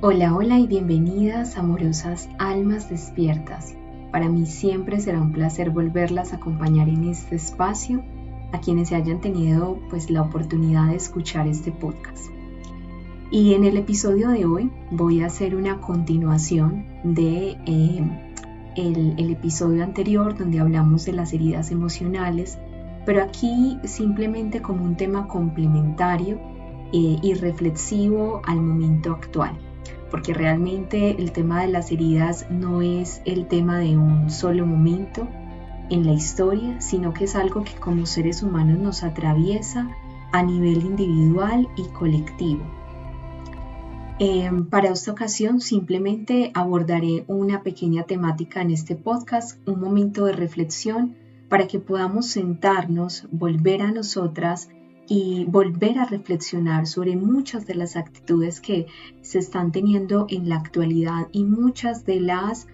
Hola, hola y bienvenidas, amorosas almas despiertas. Para mí siempre será un placer volverlas a acompañar en este espacio, a quienes se hayan tenido la oportunidad de escuchar este podcast. Y en el episodio de hoy voy a hacer una continuación de el episodio anterior donde hablamos de las heridas emocionales, pero aquí simplemente como un tema complementario y reflexivo al momento actual. Porque realmente el tema de las heridas no es el tema de un solo momento en la historia, sino que es algo que como seres humanos nos atraviesa a nivel individual y colectivo. Para esta ocasión simplemente abordaré una pequeña temática en este podcast, un momento de reflexión para que podamos sentarnos, volver a nosotras y volver a reflexionar sobre muchas de las actitudes que se están teniendo en la actualidad y muchas de las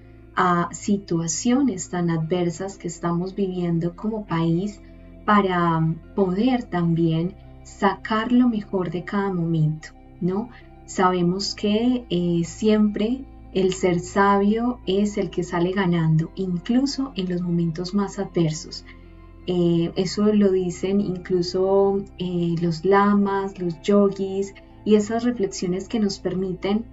situaciones tan adversas que estamos viviendo como país para poder también sacar lo mejor de cada momento, ¿no? Sabemos que siempre el ser sabio es el que sale ganando, incluso en los momentos más adversos. Eso lo dicen incluso los lamas, los yogis y esas reflexiones que nos permiten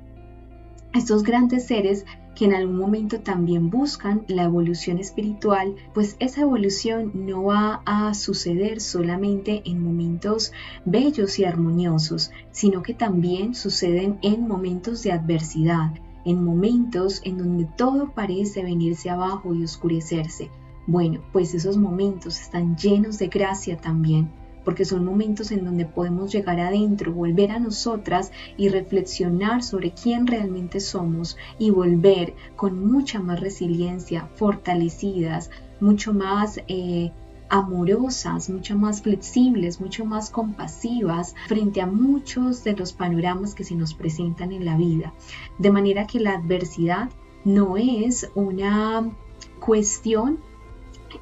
estos grandes seres que en algún momento también buscan la evolución espiritual, pues esa evolución no va a suceder solamente en momentos bellos y armoniosos, sino que también suceden en momentos de adversidad, en momentos en donde todo parece venirse abajo y oscurecerse. Bueno, pues esos momentos están llenos de gracia también, porque son momentos en donde podemos llegar adentro, volver a nosotras y reflexionar sobre quién realmente somos y volver con mucha más resiliencia, fortalecidas, mucho más amorosas, mucho más flexibles, mucho más compasivas frente a muchos de los panoramas que se nos presentan en la vida. De manera que la adversidad no es una cuestión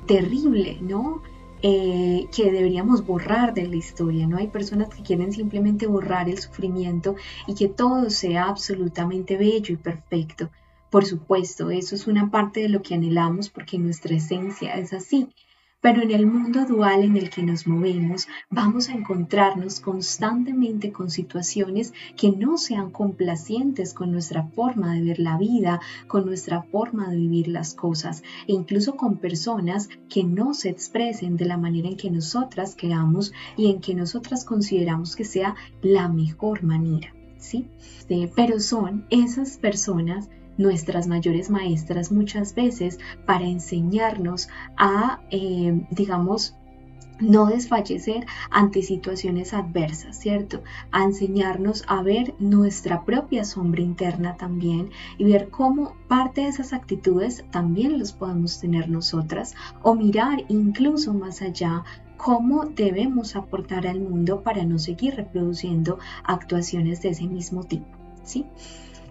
terrible, ¿no? Que deberíamos borrar de la historia, ¿no? Hay personas que quieren simplemente borrar el sufrimiento y que todo sea absolutamente bello y perfecto. Por supuesto, eso es una parte de lo que anhelamos porque nuestra esencia es así. Pero en el mundo dual en el que nos movemos, vamos a encontrarnos constantemente con situaciones que no sean complacientes con nuestra forma de ver la vida, con nuestra forma de vivir las cosas, e incluso con personas que no se expresen de la manera en que nosotras queramos y en que nosotras consideramos que sea la mejor manera, ¿sí? Pero son esas personas nuestras mayores maestras muchas veces para enseñarnos a, no desfallecer ante situaciones adversas, ¿cierto? A enseñarnos a ver nuestra propia sombra interna también y ver cómo parte de esas actitudes también los podemos tener nosotras o mirar incluso más allá cómo debemos aportar al mundo para no seguir reproduciendo actuaciones de ese mismo tipo, ¿sí?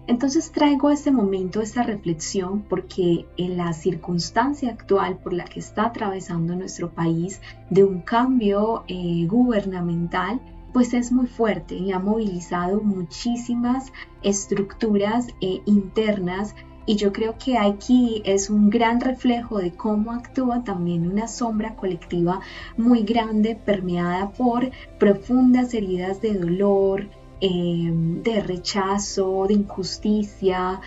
Entonces traigo a este momento esta reflexión porque en la circunstancia actual por la que está atravesando nuestro país de un cambio gubernamental, pues es muy fuerte y ha movilizado muchísimas estructuras internas y yo creo que aquí es un gran reflejo de cómo actúa también una sombra colectiva muy grande permeada por profundas heridas de dolor, de rechazo, de injusticia,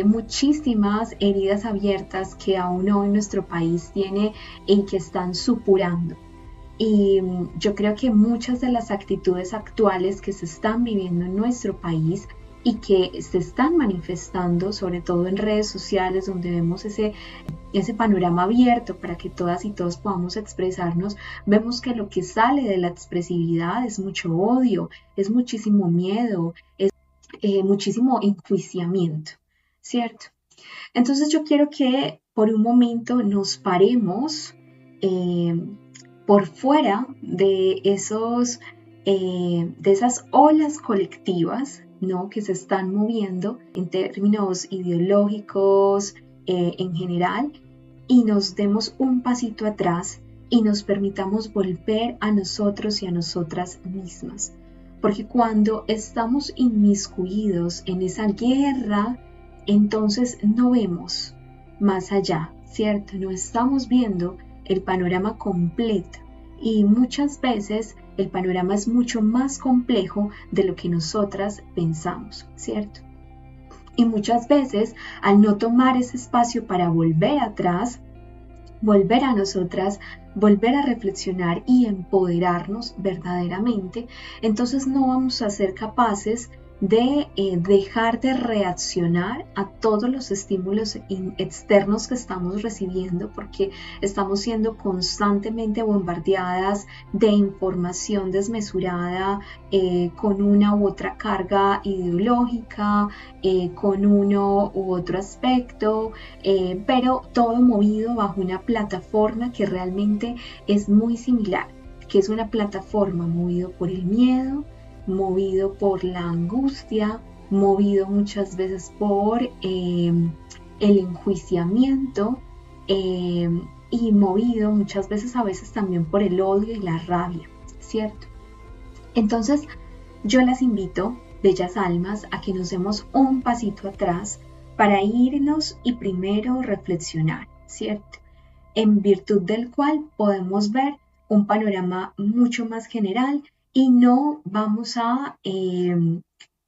muchísimas heridas abiertas que aún hoy nuestro país tiene y que están supurando. Y yo creo que muchas de las actitudes actuales que se están viviendo en nuestro país y que se están manifestando, sobre todo en redes sociales, donde vemos ese panorama abierto para que todas y todos podamos expresarnos, vemos que lo que sale de la expresividad es mucho odio, es muchísimo miedo, es muchísimo enjuiciamiento, ¿cierto? Entonces yo quiero que por un momento nos paremos por fuera de esas olas colectivas, ¿no? Que se están moviendo en términos ideológicos en general y nos demos un pasito atrás y nos permitamos volver a nosotros y a nosotras mismas. porque cuando estamos inmiscuidos en esa guerra, entonces no vemos más allá, ¿cierto? No estamos viendo el panorama completo y muchas veces el panorama es mucho más complejo de lo que nosotras pensamos, ¿cierto? Y muchas veces al no tomar ese espacio para volver atrás, volver a nosotras, volver a reflexionar y empoderarnos verdaderamente, entonces no vamos a ser capaces de dejar de reaccionar a todos los estímulos externos que estamos recibiendo, porque estamos siendo constantemente bombardeadas de información desmesurada, con una u otra carga ideológica, con uno u otro aspecto, pero todo movido bajo una plataforma que realmente es muy similar, que es una plataforma movido por el miedo, movido por la angustia, movido muchas veces por el enjuiciamiento, y movido muchas veces a veces también por el odio y la rabia, ¿cierto? Entonces yo las invito, bellas almas, a que nos demos un pasito atrás para irnos y primero reflexionar, ¿cierto? En virtud del cual podemos ver un panorama mucho más general y no vamos a,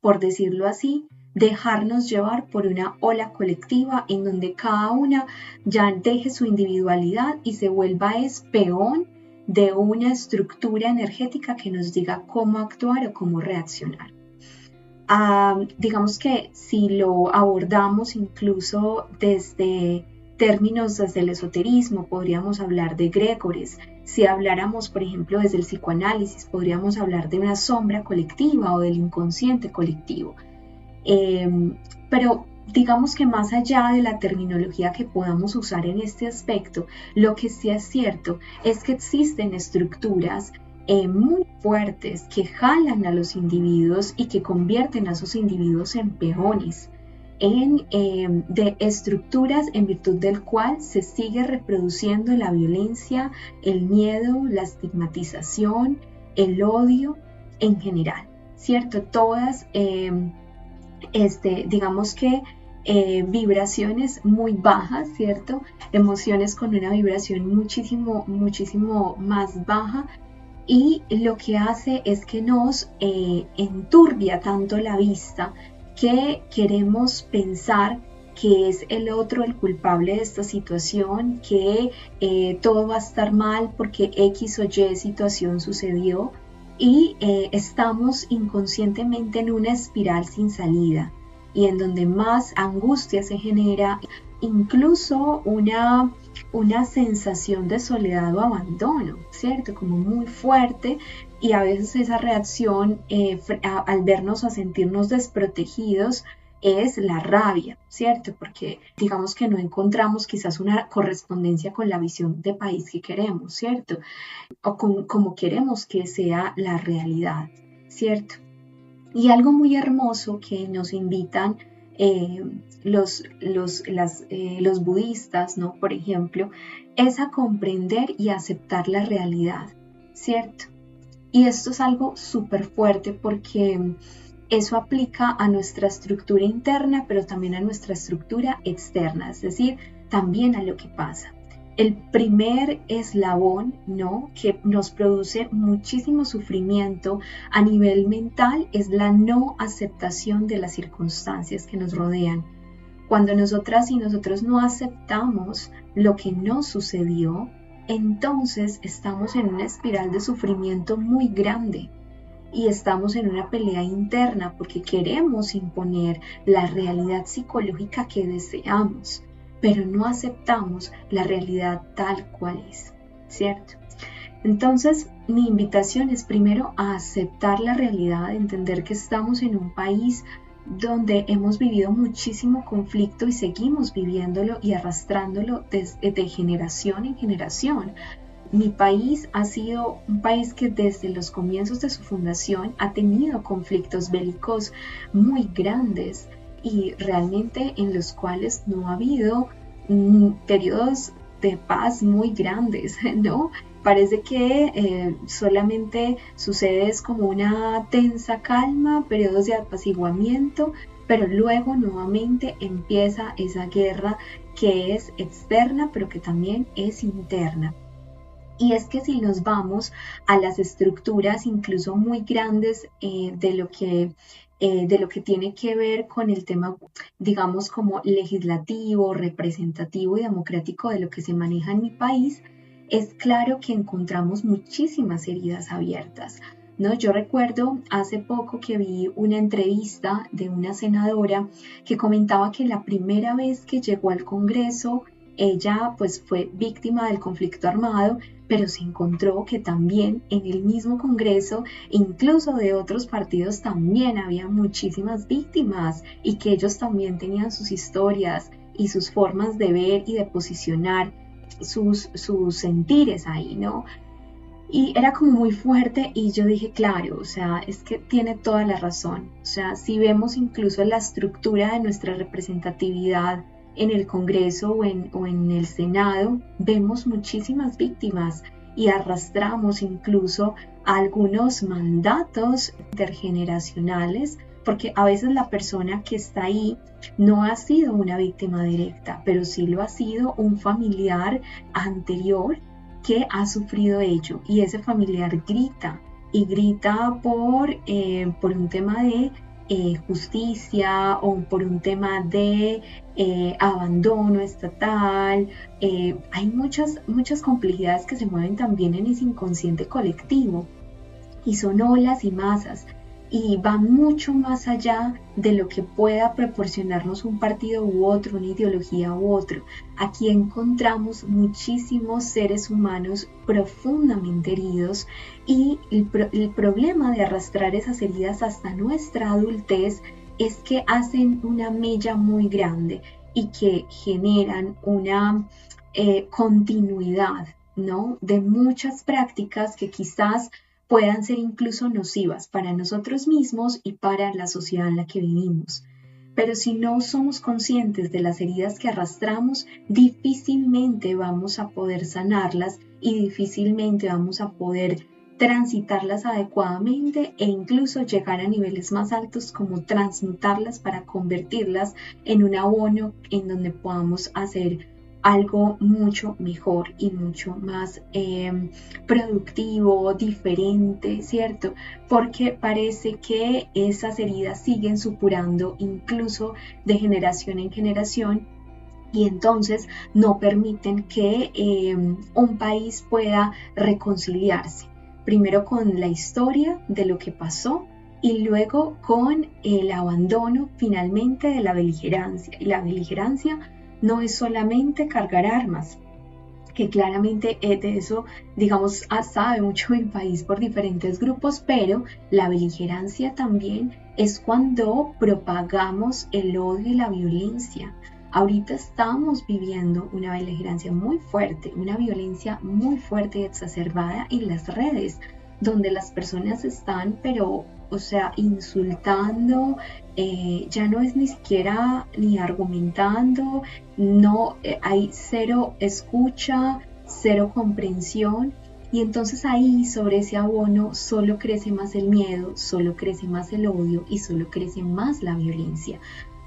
por decirlo así, dejarnos llevar por una ola colectiva en donde cada una ya deje su individualidad y se vuelva peón de una estructura energética que nos diga cómo actuar o cómo reaccionar. Digamos que si lo abordamos incluso desde términos desde el esoterismo, podríamos hablar de egregores. Si habláramos, por ejemplo, desde el psicoanálisis, podríamos hablar de una sombra colectiva o del inconsciente colectivo. Pero digamos que más allá de la terminología que podamos usar en este aspecto, lo que sí es cierto es que existen estructuras muy fuertes que jalan a los individuos y que convierten a esos individuos en peones, de estructuras en virtud del cual se sigue reproduciendo la violencia, el miedo, la estigmatización, el odio en general, ¿cierto? Todas, digamos que vibraciones muy bajas, ¿cierto? Emociones con una vibración muchísimo más baja, y lo que hace es que nos enturbia tanto la vista que queremos pensar que es el otro el culpable de esta situación, que todo va a estar mal porque X o Y situación sucedió, y estamos inconscientemente en una espiral sin salida y en donde más angustia se genera, incluso una sensación de soledad o abandono, ¿cierto? Como muy fuerte, y a veces esa reacción al vernos o a sentirnos desprotegidos es la rabia, ¿cierto? Porque digamos que no encontramos quizás una correspondencia con la visión de país que queremos, ¿cierto? O como queremos que sea la realidad, ¿cierto? Y algo muy hermoso que nos invitan los budistas, ¿no? Por ejemplo, es a comprender y aceptar la realidad, ¿cierto? Y esto es algo súper fuerte porque eso aplica a nuestra estructura interna, pero también a nuestra estructura externa, es decir, también a lo que pasa. El primer eslabón, ¿no?, que nos produce muchísimo sufrimiento a nivel mental es la no aceptación de las circunstancias que nos rodean. Cuando nosotras y nosotros no aceptamos lo que nos sucedió, entonces estamos en una espiral de sufrimiento muy grande y estamos en una pelea interna porque queremos imponer la realidad psicológica que deseamos, pero no aceptamos la realidad tal cual es, ¿cierto? Entonces, mi invitación es primero a aceptar la realidad, entender que estamos en un país donde hemos vivido muchísimo conflicto y seguimos viviéndolo y arrastrándolo de generación en generación. Mi país ha sido un país que desde los comienzos de su fundación ha tenido conflictos bélicos muy grandes y realmente en los cuales no ha habido periodos de paz muy grandes, ¿no? Parece que solamente sucede es como una tensa calma, periodos de apaciguamiento, pero luego nuevamente empieza esa guerra que es externa, pero que también es interna. Y es que si nos vamos a las estructuras incluso muy grandes de lo que tiene que ver con el tema, digamos, como legislativo, representativo y democrático de lo que se maneja en mi país, es claro que encontramos muchísimas heridas abiertas, ¿no? Yo recuerdo hace poco que vi una entrevista de una senadora que comentaba que la primera vez que llegó al Congreso, ella pues fue víctima del conflicto armado, pero se encontró que también en el mismo Congreso, incluso de otros partidos, también había muchísimas víctimas y que ellos también tenían sus historias y sus formas de ver y de posicionar sus sentires ahí, ¿no? Y era como muy fuerte y yo dije, claro, o sea, es que tiene toda la razón. O sea, si vemos incluso la estructura de nuestra representatividad en el Congreso o en el Senado, vemos muchísimas víctimas y arrastramos incluso algunos mandatos intergeneracionales, porque a veces la persona que está ahí no ha sido una víctima directa, pero sí lo ha sido un familiar anterior que ha sufrido ello, y ese familiar grita y grita por un tema de justicia o por un tema de abandono estatal. Hay muchas complejidades que se mueven también en ese inconsciente colectivo y son olas y masas y va mucho más allá de lo que pueda proporcionarnos un partido u otro, una ideología u otro. Aquí encontramos muchísimos seres humanos profundamente heridos y el problema de arrastrar esas heridas hasta nuestra adultez es que hacen una mella muy grande y que generan una continuidad, ¿no? De muchas prácticas que quizás puedan ser incluso nocivas para nosotros mismos y para la sociedad en la que vivimos. Pero si no somos conscientes de las heridas que arrastramos, difícilmente vamos a poder sanarlas y difícilmente vamos a poder transitarlas adecuadamente e incluso llegar a niveles más altos como transmutarlas para convertirlas en un abono en donde podamos hacer algo mucho mejor y mucho más productivo, diferente, ¿cierto? Porque parece que esas heridas siguen supurando incluso de generación en generación y entonces no permiten que un país pueda reconciliarse. Primero con la historia de lo que pasó y luego con el abandono finalmente de la beligerancia. Y la beligerancia no es solamente cargar armas, que claramente de eso, digamos, sabe mucho el país por diferentes grupos, pero la beligerancia también es cuando propagamos el odio y la violencia. Ahorita estamos viviendo una beligerancia muy fuerte, una violencia muy fuerte y exacerbada en las redes, donde las personas están, pero, o sea, insultando, ya no es ni siquiera ni argumentando, no, hay cero escucha, cero comprensión, y entonces ahí sobre ese abono solo crece más el miedo, solo crece más el odio y solo crece más la violencia.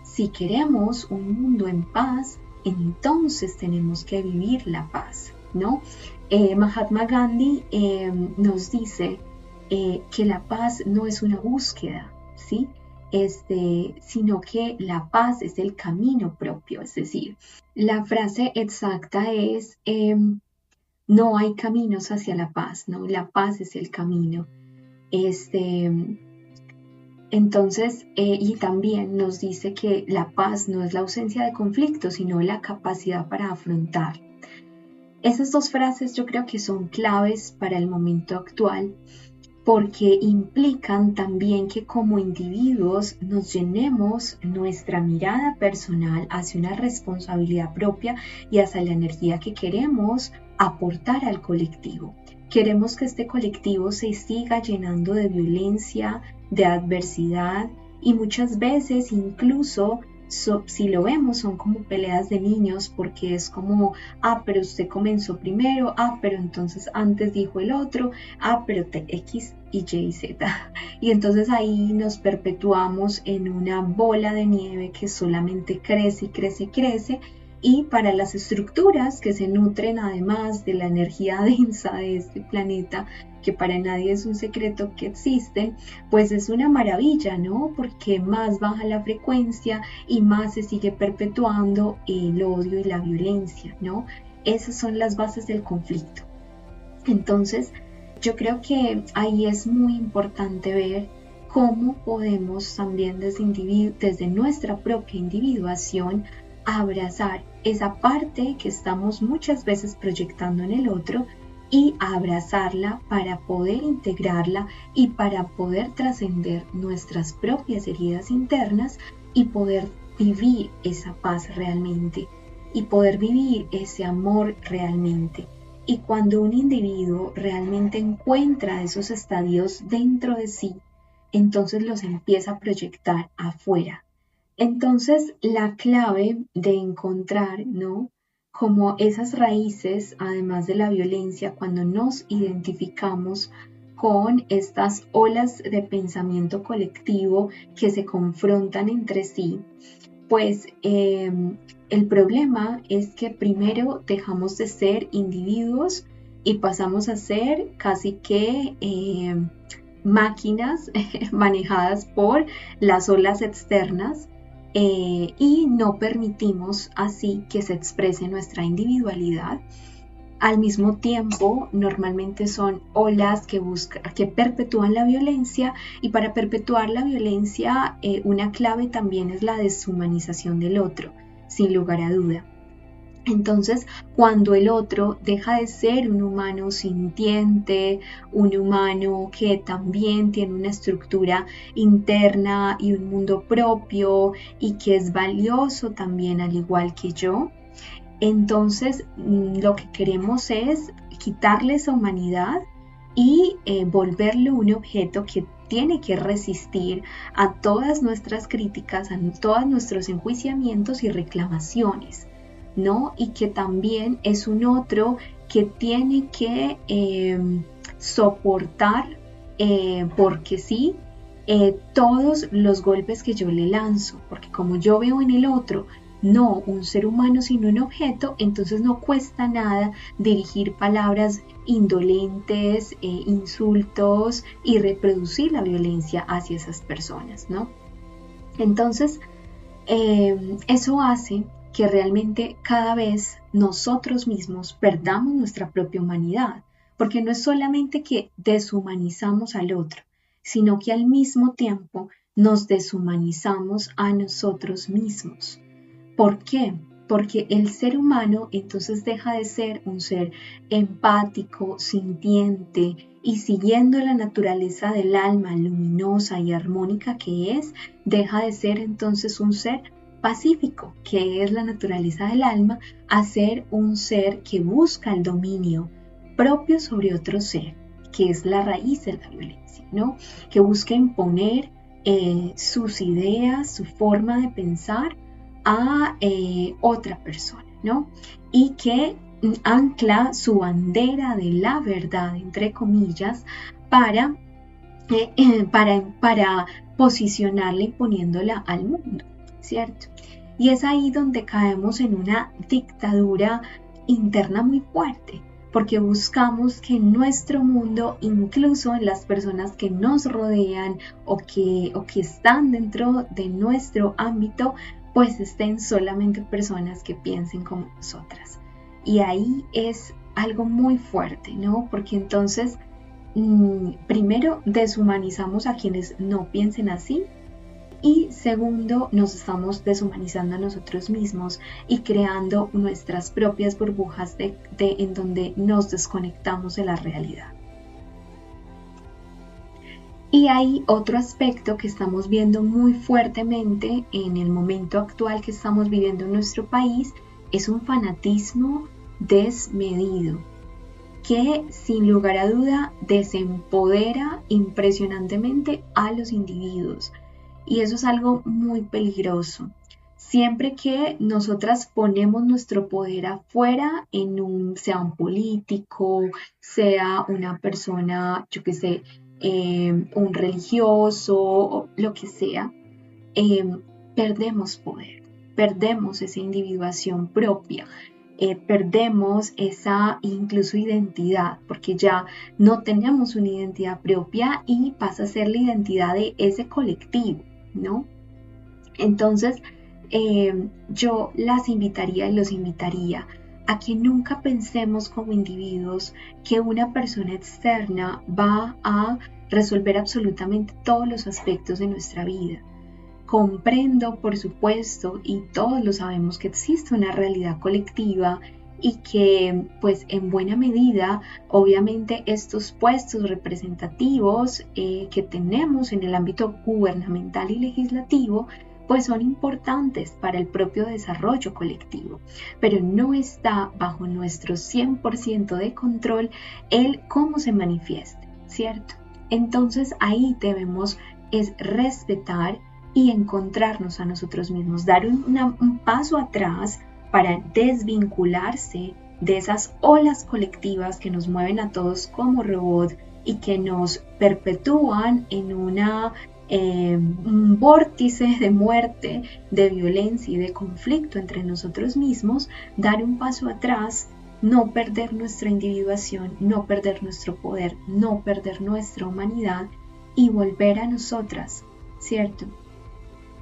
Si queremos un mundo en paz, entonces tenemos que vivir la paz, ¿no? Mahatma Gandhi nos dice que la paz no es una búsqueda, ¿sí? Sino que la paz es el camino propio, es decir, la frase exacta es no hay caminos hacia la paz, ¿no? La paz es el camino. Entonces, y también nos dice que la paz no es la ausencia de conflicto, sino la capacidad para afrontar. Esas dos frases yo creo que son claves para el momento actual porque implican también que como individuos nos llenemos nuestra mirada personal hacia una responsabilidad propia y hacia la energía que queremos aportar al colectivo. Queremos que este colectivo se siga llenando de violencia, de adversidad y muchas veces incluso si lo vemos, son como peleas de niños, porque es como, pero usted comenzó primero, pero entonces antes dijo el otro, pero X y Y y Z. Y entonces ahí nos perpetuamos en una bola de nieve que solamente crece y crece y crece. Y para las estructuras que se nutren además de la energía densa de este planeta, que para nadie es un secreto que existen, pues es una maravilla, ¿no? Porque más baja la frecuencia y más se sigue perpetuando el odio y la violencia, ¿no? Esas son las bases del conflicto. Entonces, yo creo que ahí es muy importante ver cómo podemos también desde nuestra propia individuación abrazar esa parte que estamos muchas veces proyectando en el otro y abrazarla para poder integrarla y para poder trascender nuestras propias heridas internas y poder vivir esa paz realmente y poder vivir ese amor realmente. Y cuando un individuo realmente encuentra esos estadios dentro de sí, entonces los empieza a proyectar afuera. Entonces, la clave de encontrar, ¿no? Como esas raíces, además de la violencia, cuando nos identificamos con estas olas de pensamiento colectivo que se confrontan entre sí, pues el problema es que primero dejamos de ser individuos y pasamos a ser casi que máquinas manejadas por las olas externas. Y no permitimos así que se exprese nuestra individualidad. Al mismo tiempo, normalmente son olas que perpetúan la violencia, y para perpetuar la violencia, una clave también es la deshumanización del otro, sin lugar a duda. Entonces, cuando el otro deja de ser un humano sintiente, un humano que también tiene una estructura interna y un mundo propio y que es valioso también al igual que yo, entonces lo que queremos es quitarle esa humanidad y volverlo un objeto que tiene que resistir a todas nuestras críticas, a todos nuestros enjuiciamientos y reclamaciones, ¿no? Y que también es un otro que tiene que soportar, porque sí, todos los golpes que yo le lanzo, porque como yo veo en el otro no un ser humano sino un objeto, entonces no cuesta nada dirigir palabras indolentes, insultos y reproducir la violencia hacia esas personas, ¿no? Entonces, eso hace que realmente cada vez nosotros mismos perdamos nuestra propia humanidad, porque no es solamente que deshumanizamos al otro, sino que al mismo tiempo nos deshumanizamos a nosotros mismos. ¿Por qué? Porque el ser humano entonces deja de ser un ser empático, sintiente y siguiendo la naturaleza del alma luminosa y armónica que es, deja de ser entonces un ser pacífico, que es la naturaleza del alma, a ser un ser que busca el dominio propio sobre otro ser, que es la raíz de la violencia, ¿no? Que busca imponer sus ideas, su forma de pensar a otra persona, ¿no? Y que ancla su bandera de la verdad, entre comillas, para posicionarla y poniéndola al mundo, ¿cierto? Y es ahí donde caemos en una dictadura interna muy fuerte, porque buscamos que en nuestro mundo, incluso en las personas que nos rodean o que están dentro de nuestro ámbito, pues estén solamente personas que piensen como nosotras. Y ahí es algo muy fuerte, ¿no? Porque entonces, primero, deshumanizamos a quienes no piensen así. Y segundo, nos estamos deshumanizando a nosotros mismos y creando nuestras propias burbujas en donde nos desconectamos de la realidad. Y hay otro aspecto que estamos viendo muy fuertemente en el momento actual que estamos viviendo en nuestro país, es un fanatismo desmedido que sin lugar a duda desempodera impresionantemente a los individuos. Y eso es algo muy peligroso. Siempre que nosotras ponemos nuestro poder afuera, sea un político, sea una persona, yo qué sé, un religioso, o lo que sea, perdemos poder, perdemos esa individuación propia, perdemos esa incluso identidad, porque ya no tenemos una identidad propia y pasa a ser la identidad de ese colectivo, ¿no? Entonces, yo las invitaría y los invitaría a que nunca pensemos como individuos que una persona externa va a resolver absolutamente todos los aspectos de nuestra vida. Comprendo, por supuesto, y todos lo sabemos, que existe una realidad colectiva y que, pues, en buena medida, obviamente, estos puestos representativos que tenemos en el ámbito gubernamental y legislativo, pues son importantes para el propio desarrollo colectivo, pero no está bajo nuestro 100% de control el cómo se manifieste, ¿cierto? Entonces ahí debemos es respetar y encontrarnos a nosotros mismos, dar un paso atrás para desvincularse de esas olas colectivas que nos mueven a todos como robot y que nos perpetúan en un vórtice de muerte, de violencia y de conflicto entre nosotros mismos. Dar un paso atrás, no perder nuestra individuación, no perder nuestro poder, no perder nuestra humanidad y volver a nosotras, ¿cierto?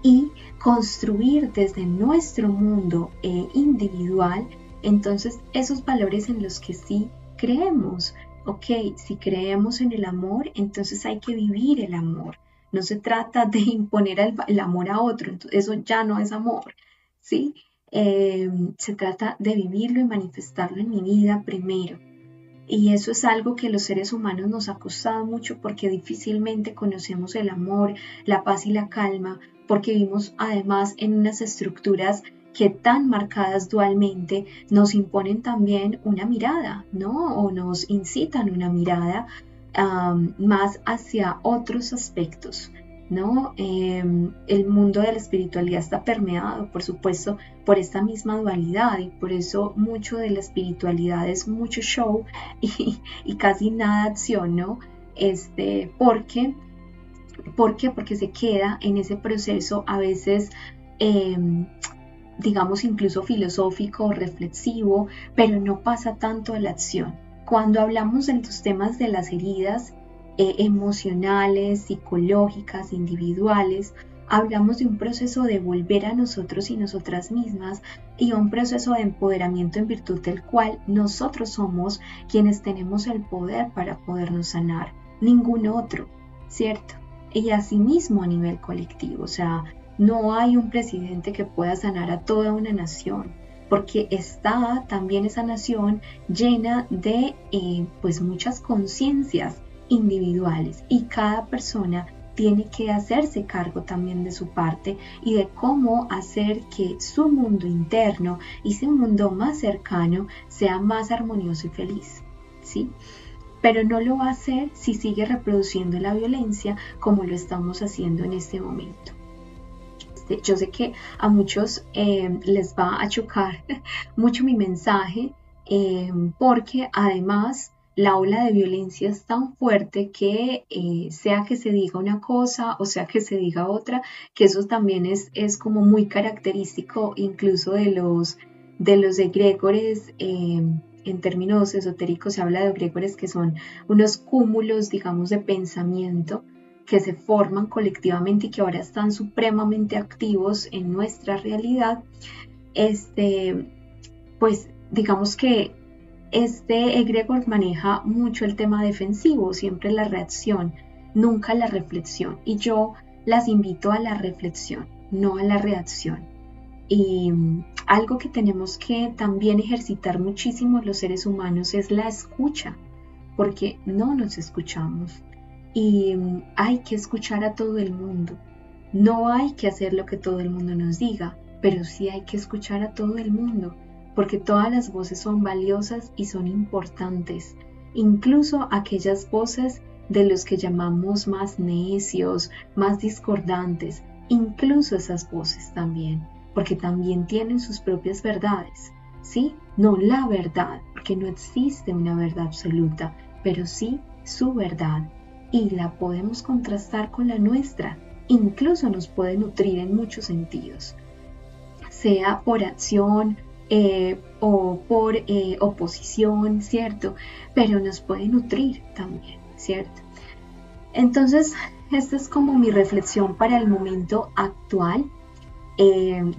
Y construir desde nuestro mundo individual, entonces esos valores en los que sí creemos. Ok, si creemos en el amor, entonces hay que vivir el amor. No se trata de imponer el amor a otro, eso ya no es amor, ¿sí? Se trata de vivirlo y manifestarlo en mi vida primero. Y eso es algo que los seres humanos nos ha costado mucho porque difícilmente conocemos el amor, la paz y la calma, porque vivimos además en unas estructuras que tan marcadas dualmente nos imponen también una mirada, ¿no? O nos incitan una mirada más hacia otros aspectos, ¿no? El mundo de la espiritualidad está permeado, por supuesto, por esta misma dualidad y por eso mucho de la espiritualidad es mucho show y casi nada acción, ¿no? ¿Por qué? Porque se queda en ese proceso a veces, digamos, incluso filosófico o reflexivo, pero no pasa tanto a la acción. Cuando hablamos de los temas de las heridas emocionales, psicológicas, individuales, hablamos de un proceso de volver a nosotros y nosotras mismas y un proceso de empoderamiento en virtud del cual nosotros somos quienes tenemos el poder para podernos sanar, ningún otro, ¿cierto? Y asimismo a nivel colectivo, o sea, no hay un presidente que pueda sanar a toda una nación, porque está también esa nación llena de pues muchas conciencias individuales y cada persona tiene que hacerse cargo también de su parte y de cómo hacer que su mundo interno y su mundo más cercano sea más armonioso y feliz, ¿sí? Pero no lo va a hacer si sigue reproduciendo la violencia como lo estamos haciendo en este momento. Yo sé que a muchos les va a chocar mucho mi mensaje porque además la ola de violencia es tan fuerte que sea que se diga una cosa o sea que se diga otra, que eso también es como muy característico incluso de los egregores. En términos esotéricos se habla de egregores que son unos cúmulos, digamos, de pensamiento que se forman colectivamente y que ahora están supremamente activos en nuestra realidad. Pues digamos que este egregor maneja mucho el tema defensivo, siempre la reacción, nunca la reflexión. Y yo las invito a la reflexión, no a la reacción. Y algo que tenemos que también ejercitar muchísimo los seres humanos es la escucha, porque no nos escuchamos. Y hay que escuchar a todo el mundo. No hay que hacer lo que todo el mundo nos diga, pero sí hay que escuchar a todo el mundo, porque todas las voces son valiosas y son importantes, incluso aquellas voces de los que llamamos más necios, más discordantes, incluso esas voces también porque también tienen sus propias verdades, ¿sí? No la verdad, porque no existe una verdad absoluta, pero sí su verdad, y la podemos contrastar con la nuestra. Incluso nos puede nutrir en muchos sentidos, sea por acción o por oposición, ¿cierto? Pero nos puede nutrir también, ¿cierto? Entonces, esta es como mi reflexión para el momento actual.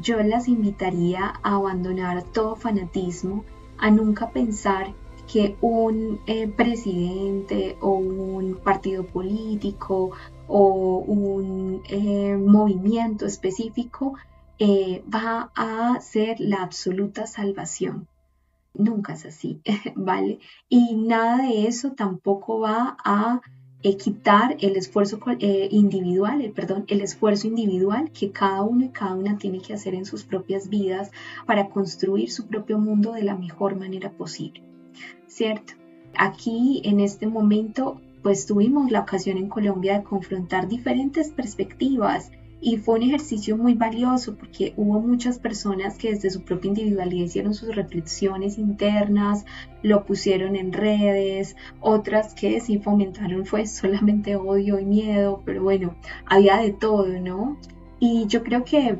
Yo las invitaría a abandonar todo fanatismo, a nunca pensar que un presidente o un partido político o un movimiento específico va a ser la absoluta salvación. Nunca es así, ¿vale? Y nada de eso tampoco va a quitar el esfuerzo individual, el esfuerzo individual que cada uno y cada una tiene que hacer en sus propias vidas para construir su propio mundo de la mejor manera posible, ¿cierto? Aquí en este momento pues tuvimos la ocasión en Colombia de confrontar diferentes perspectivas y fue un ejercicio muy valioso porque hubo muchas personas que desde su propia individualidad hicieron sus reflexiones internas, lo pusieron en redes, otras que sí fomentaron fue solamente odio y miedo, pero bueno, había de todo, ¿no? Y yo creo que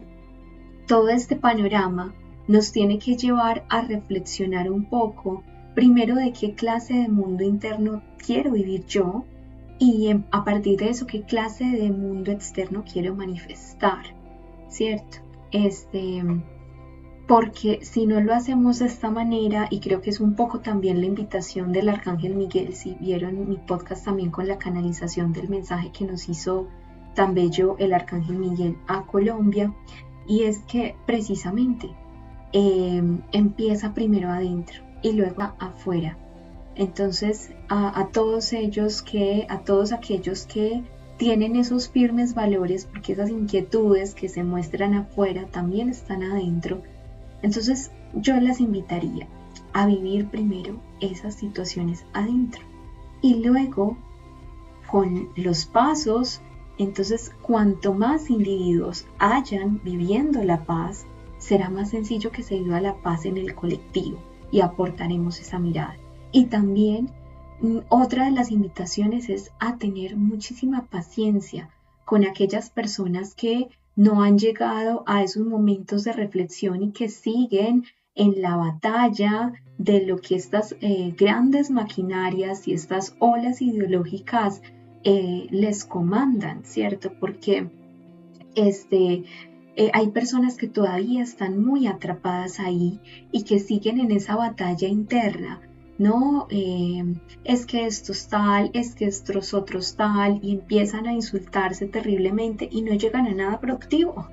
todo este panorama nos tiene que llevar a reflexionar un poco, primero de qué clase de mundo interno quiero vivir yo y a partir de eso qué clase de mundo externo quiero manifestar, ¿cierto? Porque si no lo hacemos de esta manera, y creo que es un poco también la invitación del Arcángel Miguel, si vieron mi podcast también con la canalización del mensaje que nos hizo tan bello el Arcángel Miguel a Colombia, y es que precisamente empieza primero adentro y luego afuera. Entonces a todos aquellos que tienen esos firmes valores, porque esas inquietudes que se muestran afuera también están adentro, entonces yo las invitaría a vivir primero esas situaciones adentro y luego con los pasos. Entonces, cuanto más individuos hayan viviendo la paz, será más sencillo que se viva la paz en el colectivo y aportaremos esa mirada. Y también otra de las invitaciones es a tener muchísima paciencia con aquellas personas que no han llegado a esos momentos de reflexión y que siguen en la batalla de lo que estas grandes maquinarias y estas olas ideológicas les comandan, ¿cierto? Porque hay personas que todavía están muy atrapadas ahí y que siguen en esa batalla interna, ¿no? Es que esto es tal, es que estos otros tal, y empiezan a insultarse terriblemente y no llegan a nada productivo.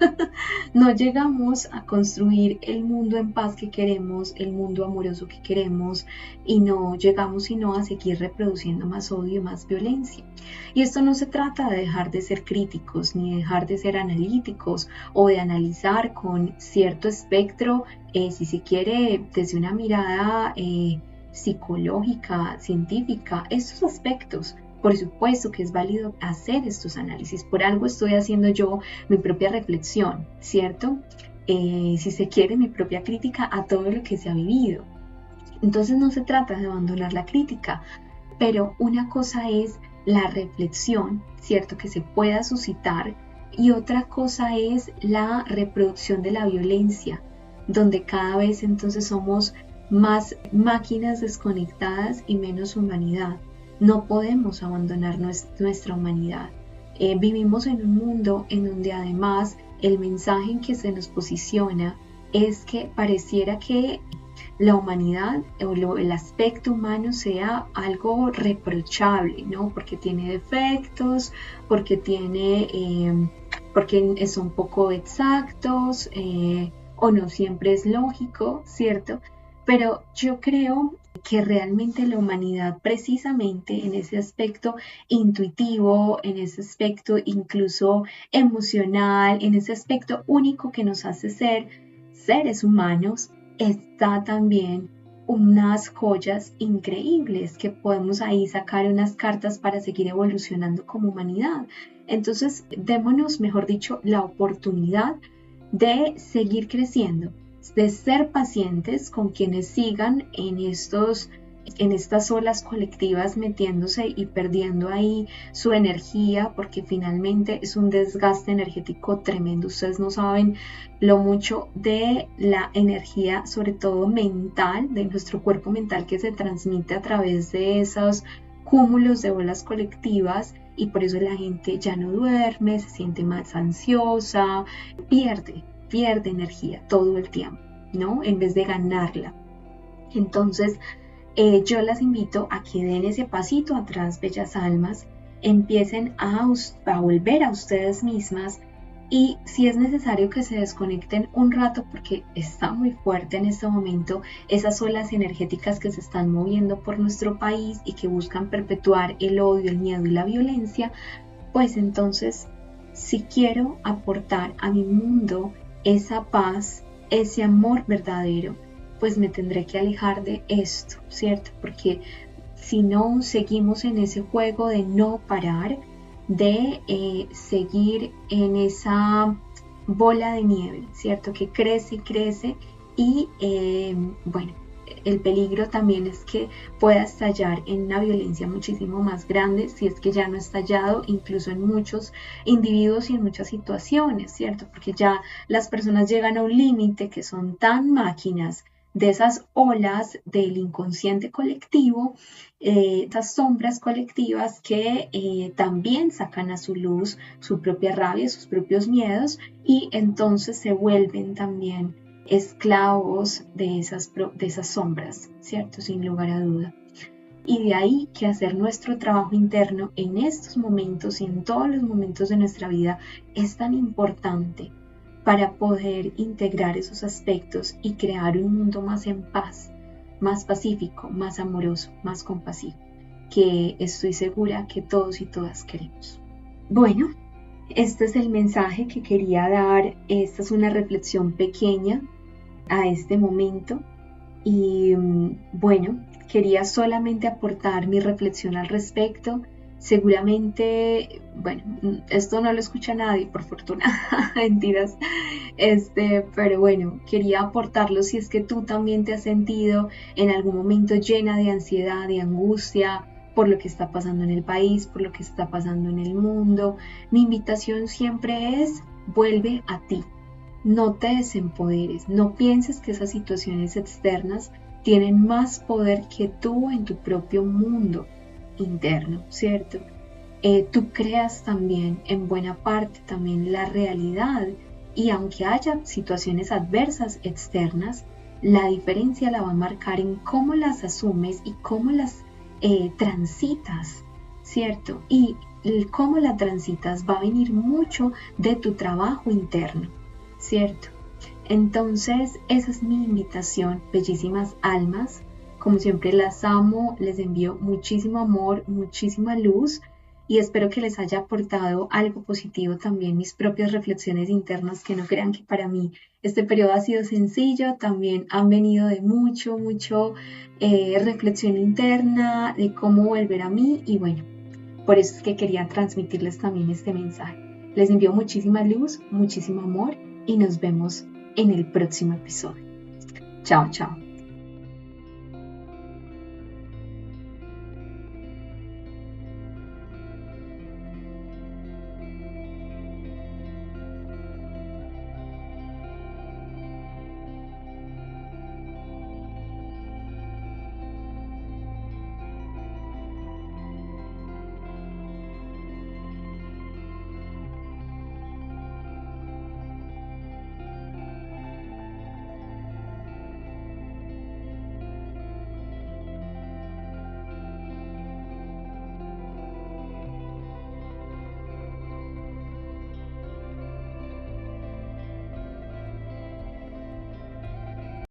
No llegamos a construir el mundo en paz que queremos, el mundo amoroso que queremos, y no llegamos sino a seguir reproduciendo más odio, más violencia. Y esto no se trata de dejar de ser críticos, ni dejar de ser analíticos o de analizar con cierto espectro, si se quiere, desde una mirada psicológica, científica, estos aspectos. Por supuesto que es válido hacer estos análisis, por algo estoy haciendo yo mi propia reflexión, ¿cierto? Si se quiere, mi propia crítica a todo lo que se ha vivido. Entonces no se trata de abandonar la crítica, pero una cosa es la reflexión, ¿cierto? Que se pueda suscitar, y otra cosa es la reproducción de la violencia, donde cada vez entonces somos más máquinas desconectadas y menos humanidad. No podemos abandonar nuestra humanidad. Vivimos en un mundo en donde además el mensaje en que se nos posiciona es que pareciera que la humanidad o el aspecto humano sea algo reprochable, ¿no? Porque tiene defectos, porque porque son poco exactos o no siempre es lógico, ¿cierto? Pero yo creo que realmente la humanidad, precisamente en ese aspecto intuitivo, en ese aspecto incluso emocional, en ese aspecto único que nos hace ser seres humanos, está también unas joyas increíbles que podemos ahí sacar unas cartas para seguir evolucionando como humanidad. Entonces, démonos, mejor dicho, la oportunidad de seguir creciendo, de ser pacientes con quienes sigan en estas olas colectivas metiéndose y perdiendo ahí su energía, porque finalmente es un desgaste energético tremendo. Ustedes no saben lo mucho de la energía, sobre todo mental, de nuestro cuerpo mental, que se transmite a través de esos cúmulos de olas colectivas, y por eso la gente ya no duerme, se siente más ansiosa, pierde energía todo el tiempo, ¿no? En vez de ganarla. Entonces, yo las invito a que den ese pasito atrás, bellas almas, empiecen a volver a ustedes mismas, y si es necesario que se desconecten un rato porque está muy fuerte en este momento esas olas energéticas que se están moviendo por nuestro país y que buscan perpetuar el odio, el miedo y la violencia, pues entonces, si quiero aportar a mi mundo esa paz, ese amor verdadero, pues me tendré que alejar de esto, ¿cierto? Porque si no, seguimos en ese juego de no parar, de seguir en esa bola de nieve, ¿cierto? Que crece y crece, y bueno, el peligro también es que pueda estallar en una violencia muchísimo más grande, si es que ya no ha estallado, incluso en muchos individuos y en muchas situaciones, ¿cierto? Porque ya las personas llegan a un límite que son tan máquinas de esas olas del inconsciente colectivo, esas sombras colectivas que también sacan a su luz su propia rabia, sus propios miedos, y entonces se vuelven también esclavos de esas sombras, ¿cierto? Sin lugar a duda. Y de ahí que hacer nuestro trabajo interno en estos momentos y en todos los momentos de nuestra vida es tan importante para poder integrar esos aspectos y crear un mundo más en paz, más pacífico, más amoroso, más compasivo, que estoy segura que todos y todas queremos. Bueno, este es el mensaje que quería dar. Esta es una reflexión pequeña a este momento, y bueno, quería solamente aportar mi reflexión al respecto. Seguramente, bueno, esto no lo escucha nadie, por fortuna, mentiras, pero bueno, quería aportarlo si es que tú también te has sentido en algún momento llena de ansiedad, de angustia, por lo que está pasando en el país, por lo que está pasando en el mundo. Mi invitación siempre es: vuelve a ti. No te desempoderes, no pienses que esas situaciones externas tienen más poder que tú en tu propio mundo interno, ¿cierto? Tú creas también en buena parte también la realidad, y aunque haya situaciones adversas externas, la diferencia la va a marcar en cómo las asumes y cómo las transitas, ¿cierto? Y el cómo la transitas va a venir mucho de tu trabajo interno, ¿cierto? Entonces, esa es mi invitación, bellísimas almas. Como siempre las amo, les envío muchísimo amor, muchísima luz, y espero que les haya aportado algo positivo también mis propias reflexiones internas, que no crean que para mí este periodo ha sido sencillo, también han venido de mucho reflexión interna, de cómo volver a mí, y bueno, por eso es que quería transmitirles también este mensaje. Les envío muchísima luz, muchísimo amor, y nos vemos en el próximo episodio. Chao, chao.